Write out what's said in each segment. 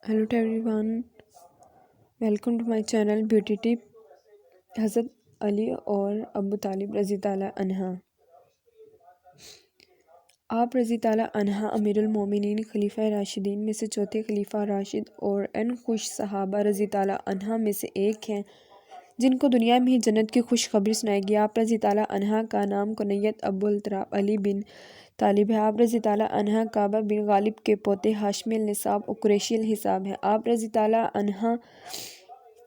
Hello to everyone, welcome to my channel Beauty Tip. حضرت علی اور ابو طالب رضی تعالیٰ عنہ. آپ رضی تعالیٰ عنہ امیر المومنین خلیفہ راشدین میں سے چوتھے خلیفہ راشد اور ان خوش صحابہ رضی تعالیٰ عنہ میں سے ایک ہیں جن کو دنیا میں ہی جنت کی خوشخبری سنائی گئی. آپ رضی تعالیٰ عنہ کا نام کنیت ابو التراب علی بن طالب ہے. آپ رضی تعالیٰ عنہ کعبہ بن غالب کے پوتے، ہاشمی النساب اور قریشی الحساب ہیں. آپ رضی تعالیٰ عنہ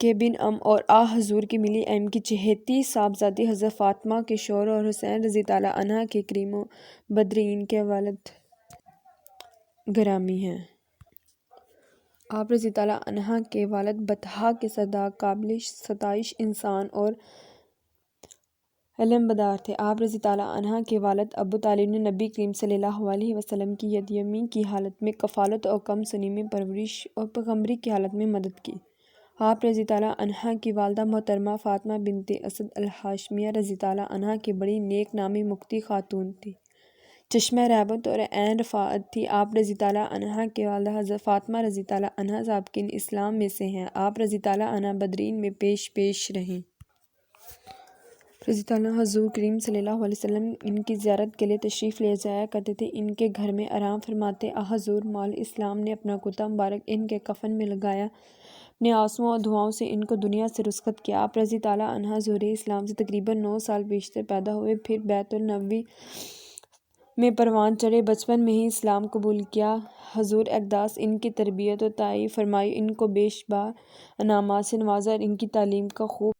کے بن اور حضور کی ملی ام کی چہیتی صاحبزادی حضرت فاطمہ کے شوہر اور حسین رضی تعالیٰ عنہ کے کریم و بدرین کے والد گرامی ہیں. آپ رضی تعالیٰ عنہ کے والد بطحہ کے صداق، قابل ستائش انسان اور علمبردار تھے. آپ رضی تعالیٰ عنہ کے والد ابو طالب نے نبی کریم صلی اللہ علیہ وسلم کی یتیمی کی حالت میں کفالت اور کم سنی میں پرورش اور پیغمبری کی حالت میں مدد کی. آپ رضی تعالیٰ عنہ کی والدہ محترمہ فاطمہ بنت اسد الہاشمیہ رضی تعالیٰ عنہ کی بڑی نیک نامی مقتی خاتون تھی، چشمہ رحمت اور عین رفاعت تھی. آپ رضی تعالیٰ عنہ کی والدہ حضرت فاطمہ رضی تعالیٰ عنہ سابقین اسلام میں سے ہیں. آپ رضی تعالیٰ عنہ بدرین میں پیش رہیں. رضی تعالیٰ عنہ حضور کریم صلی اللہ علیہ وسلم ان کی زیارت کے لیے تشریف لے جایا کرتے تھے. ان کے گھر میں آرام فرماتے. حضور مال اسلام نے اپنا کرتا مبارک ان کے کفن میں لگایا، اپنے آنسوؤں اور دعاؤں سے ان کو دنیا سے رخصت کیا. آپ رضی تعالیٰ عنہ ظہور اسلام سے تقریباً 9 سال پیشتر پیدا ہوئے، پھر بیت النبوی میں پروان چڑھے. بچپن میں ہی اسلام قبول کیا. حضور اقدس ان کی تربیت و تعلیم فرمائی، ان کو بیش بار انعامات سے نوازا اور ان کی تعلیم کا خوب